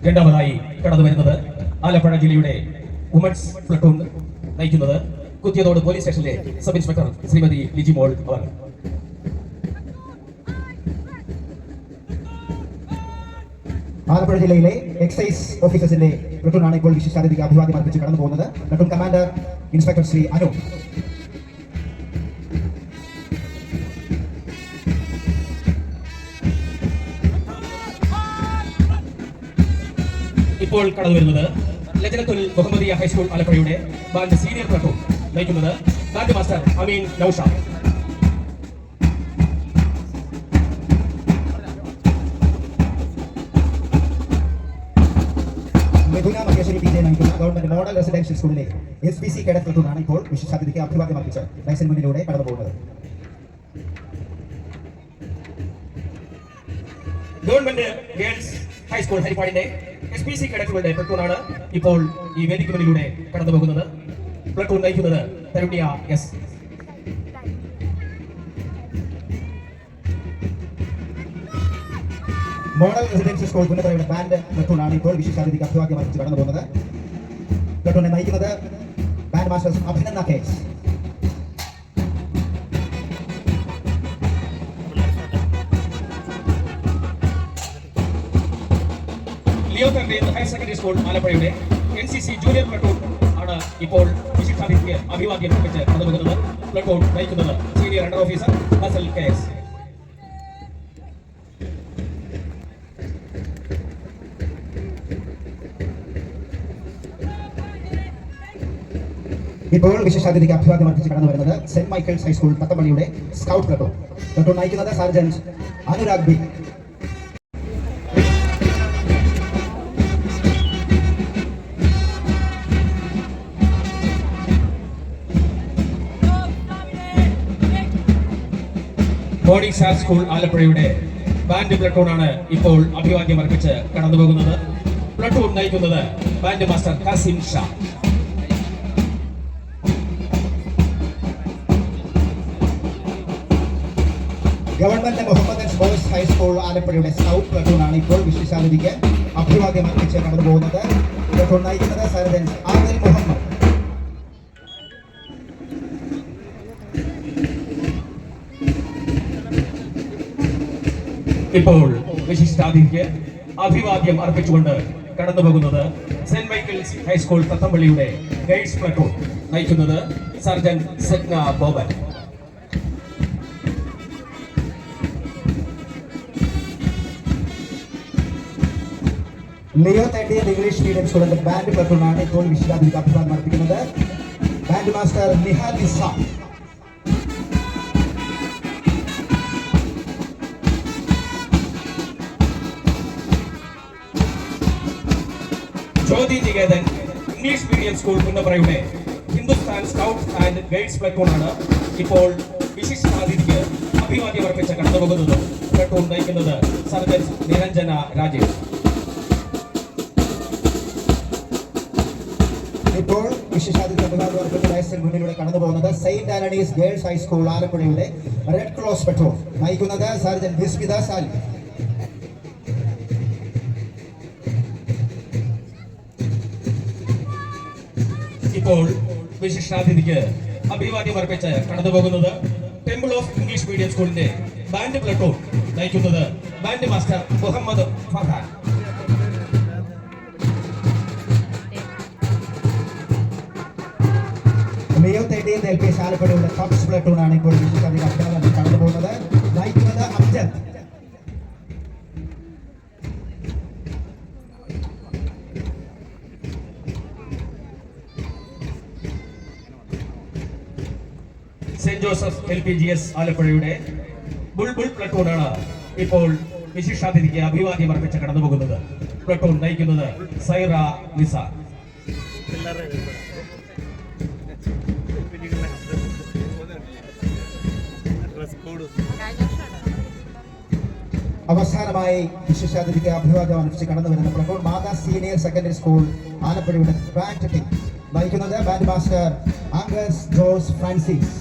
രണ്ടാമതായി കടന്നു വരുന്നത് ആലപ്പുഴ ജില്ലയുടെ വുമൻസ് പ്ലട്ടൂൺ നയിക്കുന്നത് കുത്തിയതോട് പോലീസ് സ്റ്റേഷനിലെ സബ് ഇൻസ്പെക്ടർ ശ്രീമതി ലിജിമോൾ അവർ. ആലപ്പുഴ ജില്ലയിലെ എക്സൈസ് ഓഫീസേഴ്സിന്റെ പ്ലട്ടൂണാണ് ഇപ്പോൾ വിശിഷ്ടാതിഥിക്ക് അഭിവാദ്യം അർപ്പിച്ച് കടന്നു പോകുന്നത്. Platoon commander inspector Sri Anu. ഇപ്പോൾ കടന്നു വരുന്നത് ലജനത്തുൽ മുഹമ്മദിയ ഹൈസ്കൂൾ ആലപ്പുഴയുടെ ബാൻഡ് സീനിയർ പ്ലട്ടൂൺ നയിക്കുന്നത് band master Ameen Naushad. Mithuna Maheshwari P J നയിക്കുന്ന ഗവൺമെന്റ് മോഡൽ റെസിഡൻഷ്യൽ സ്കൂളിലെ SBC കേഡറ്റ് പ്ലട്ടൂണാണ് ഇപ്പോൾ വിശിഷ്ടാതിഥിക്ക് അഭിവാദ്യം അർപ്പിച്ച് ലൈസൻ മുന്നിലൂടെ കടന്നു പോകുന്നത്. ഗവൺമെന്റ് ഗേൾസ് ഹൈസ്കൂൾ ഹരിപ്പാടിന്റെ SBC കേഡറ്റുകളുടെ പ്ലട്ടൂണാണ് ഇപ്പോൾ ഈ വേദിക്ക് മുന്നിലൂടെ കടന്നു പോകുന്നത്. പ്ലട്ടൂൺ നയിക്കുന്നത് Tharunya S. Model residential school പുന്നത്തറയുടെ ബാൻഡ് പ്ലട്ടൂണാണ് ഇപ്പോൾ വിശിഷ്ടാതിഥിക്ക് അഭിവാദ്യം അർപ്പിച്ച് കടന്നു പോകുന്നത്. പ്ലട്ടൂണെ നയിക്കുന്നത് ബാൻഡ് മാസ്റ്റർ അഭിനന്ദ കേസ്. ലിയോ കർണീസ് ഹയർ സെക്കൻഡറി സ്കൂൾ ആലപ്പുഴയുടെ NCC ജൂനിയർ പ്ലട്ടൂൺ ആണ് ഇപ്പോൾ വിശിഷ്ടാതിഥിക്ക് അഭിവാദ്യം അർപ്പിച്ച് കടന്നു പോകുന്നത്. പ്ലട്ടൂൺ നയിക്കുന്നത് senior under officer Hazel KS. ഇപ്പോൾ വിശിഷ്ടാതിഥിക്ക് അഭിവാദ്യം അർപ്പിച്ച് കടന്നു വരുന്നത് സെന്റ് മൈക്കിൾസ് ഹൈസ്കൂൾ തത്തമ്പള്ളിയുടെ സ്കൗട്ട് പ്ലട്ടൂൺ. പ്ലട്ടൂൺ നയിക്കുന്നത് സർജന്റ് അനുരാഗ് ബി. ബോഡി സാർ സ്കൂൾ ആലപ്പുഴയുടെ ബാൻഡ് പ്ലട്ടൂണാണ് ഇപ്പോൾ അഭിവാദ്യം അർപ്പിച്ച് കടന്നു പോകുന്നത്. പ്ലട്ടൂൺ നയിക്കുന്നത് band master Kasim Shah. Government Muhammadans boys high school ആലപ്പുഴയുടെ scout പ്ലട്ടൂണാണ് ഇപ്പോൾ വിശിഷ്ടാതിഥിക്ക് അഭിവാദ്യം അർപ്പിച്ച് കടന്നു പോകുന്നത്. പ്ലട്ടൂൺ നയിക്കുന്നത് സർജന്റ് ആദിൽ മുഹമ്മദ്. ഇപ്പോൾ വിശിഷ്ടാതിഥിക്ക് അഭിവാദ്യം അർപ്പിച്ചുകൊണ്ട് കടന്നു പോകുന്നത് സെന്റ് മൈക്കിൾസ് ഹൈസ്കൂൾ തത്തമ്പള്ളിയുടെ ഗൈഡ്സ് പ്ലട്ടൂൺ നയിക്കുന്നത് sergeant Sagna Boban. Leo 30th English medium സ്കൂളിന്റെ ബാൻഡ് പ്ലട്ടൂണാണ് ഇപ്പോൾ വിശിഷ്ടാതിഥിക്ക് അഭിവാദ്യം അർപ്പിക്കുന്നത്. Band master Nihad Isaq. Jyothi Niketan English medium school പുന്നപ്രയുടെ ഹിന്ദുസ്ഥാൻ സ്കൗട്ട് ആൻഡ് ഗൈഡ്സ് പ്ലട്ടൂണാണ് ഇപ്പോൾ വിശിഷ്ടാതിഥിക്ക് അഭിവാദ്യം അർപ്പിച്ച് കടന്നു പോകുന്നത്. പ്ലട്ടൂൺ നയിക്കുന്നത് സർജന്റ് നിരഞ്ജന രാജേഷ്. ഇപ്പോൾ വിശേഷാതിഥി അഭിവാദ്യം അർപ്പിക്കുന്ന ഡയസിന് മുന്നിലൂടെ കടന്നു പോകുന്നത് സെയിന്റ് ആന്റണീസ് ഗേൾസ് ഹൈസ്കൂൾ ആലപ്പുഴയുടെ റെഡ് ക്രോസ് പെട്രോൾ നയിക്കുന്നത് സർജൻ വിസ്മിത സാലി. ഇപ്പോൾ വിശിഷ്ടാതിഥിക്ക് അഭിവാദ്യം അർപ്പിച്ച് കടന്നു പോകുന്നത് ടെമ്പിൾ ഓഫ് ഇംഗ്ലീഷ് മീഡിയം സ്കൂളിന്റെ ബാൻഡ് പ്ലട്ടൂൺ നയിക്കുന്നത് band master Muhammad Farhan. Leo 13 LPS ആലപ്പുഴയുടെ കപ്സ് പ്ലട്ടൂൺ ആണ് ഇപ്പോൾ വിശിഷ്ടാതിഥി അഭിവാദ്യം കടന്നു പോകുന്നത്. നയിക്കുന്നത് അംജദ്. സെന്റ് ജോസഫ് LPGS ആലപ്പുഴയുടെ ബുൾബുൾ പ്ലട്ടൂണാണ് ഇപ്പോൾ വിശിഷ്ടാതിഥിക്ക് അഭിവാദ്യം അർപ്പിച്ച് കടന്നു പോകുന്നത്. പ്ലട്ടൂൺ നയിക്കുന്നത് സൈറ നിസ. അവസാനമായി വിശിഷ്ടാതിഥിക്ക് അഭിവാദ്യം അർപ്പിച്ച് കടന്നു വരുന്ന platoon Mata senior secondary school ആലപ്പുഴയുടെ ബാൻഡ് ടീം നയിക്കുന്നത് band master Angus Jose Francis.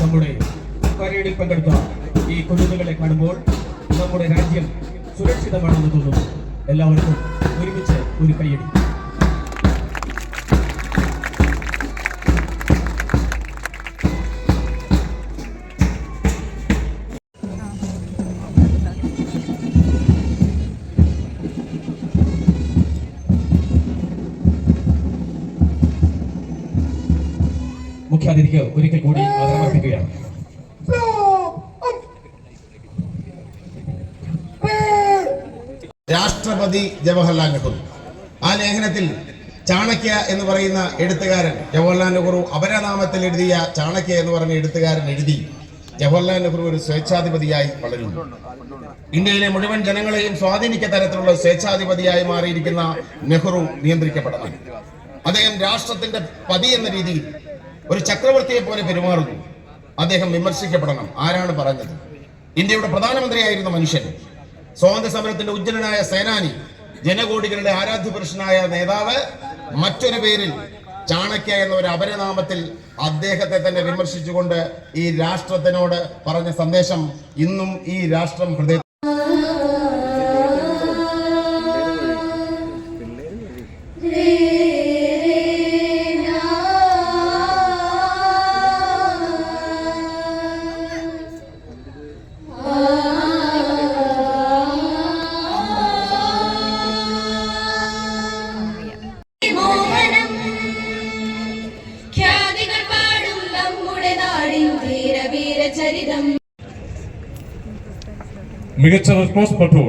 നമ്മുടെ പരേഡിൽ പങ്കെടുത്ത ഈ കുഞ്ഞുങ്ങളെ കാണുമ്പോൾ നമ്മുടെ രാജ്യം സുരക്ഷിതമാണെന്ന് തോന്നുന്നു. എല്ലാവർക്കും ഒരുമിച്ച് ഒരു കൈയടി. മുഖ്യാതിഥിക്ക് ഒരിക്കൽ കൂടി ആദരമർപ്പിക്കുകയാണ്. രാഷ്ട്രപതി ജവഹർലാൽ നെഹ്റു ആ ലേഖനത്തിൽ ചാണക്യ എന്ന് പറയുന്ന എഴുത്തുകാരൻ ജവഹർലാൽ നെഹ്റു അപരനാമത്തിൽ എഴുതിയ ചാണക്യ എന്ന് പറഞ്ഞ എഴുത്തുകാരൻ എഴുതി ജവഹർലാൽ നെഹ്റു ഒരു സ്വേച്ഛാധിപതിയായി വളരുന്നു. ഇന്ത്യയിലെ മുഴുവൻ ജനങ്ങളെയും സ്വാധീനിക്കുന്ന തരത്തിലുള്ള സ്വേച്ഛാധിപതിയായി മാറിയിരിക്കുന്ന നെഹ്റു നിയന്ത്രിക്കപ്പെടണം. അദ്ദേഹം രാഷ്ട്രത്തിന്റെ പതി എന്ന രീതിയിൽ ഒരു ചക്രവർത്തിയെ പോലെ പെരുമാറുന്നു. അദ്ദേഹം വിമർശിക്കപ്പെടണം. ആരാണ് പറഞ്ഞത്? ഇന്ത്യയുടെ പ്രധാനമന്ത്രിയായിരുന്ന മനുഷ്യൻ, സ്വാതന്ത്ര്യ സമരത്തിന്റെ ഉജ്ജ്വലനായ സേനാനി, ജനകോടികളുടെ ആരാധ്യപുരുഷനായ നേതാവ് മറ്റൊരു പേരിൽ ചാണക്യ എന്ന ഒരു അപരനാമത്തിൽ അദ്ദേഹത്തെ തന്നെ വിമർശിച്ചുകൊണ്ട് ഈ രാഷ്ട്രത്തിനോട് പറഞ്ഞ സന്ദേശം ഇന്നും ഈ രാഷ്ട്രം ഹൃദയ മികച്ച റെസ്പോൺസ് പ്ലട്ടൂൺ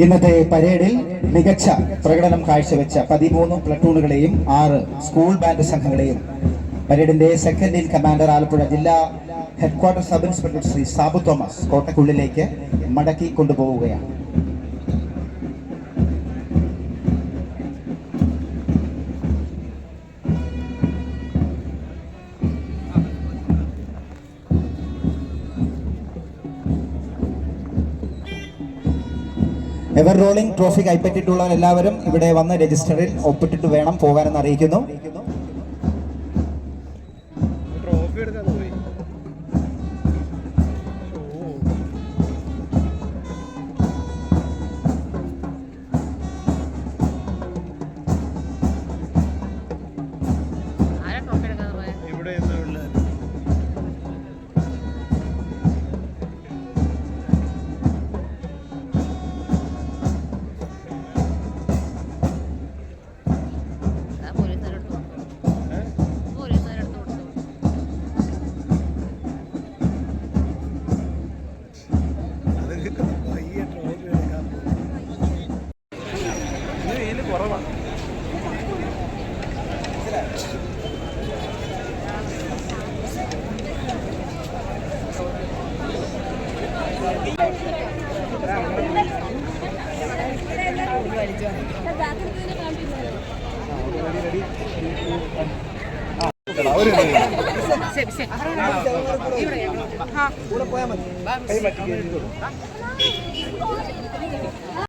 ഇന്നത്തെ പരേഡിൽ മികച്ച പ്രകടനം കാഴ്ചവെച്ച 13 പ്ലട്ടൂണുകളെയും 6 സ്കൂൾ ബാൻഡ് സംഘങ്ങളെയും പരേഡിന്റെ സെക്കൻഡ് ഇൻ കമാൻഡർ ആലപ്പുഴ ജില്ലാ headquarter sub inspector Sri Sabu Thomas കോട്ടക്കുള്ളിലേക്ക് മടക്കി കൊണ്ടുപോവുകയാണ്. എവർ റോളിംഗ് ട്രോഫി കൈപ്പറ്റിയിട്ടുള്ളവർ എല്ലാവരും ഇവിടെ വന്ന് രജിസ്റ്ററിൽ ഒപ്പിട്ടിട്ട് വേണം പോകാനെന്ന് അറിയിക്കുന്നു. ഇവിടെ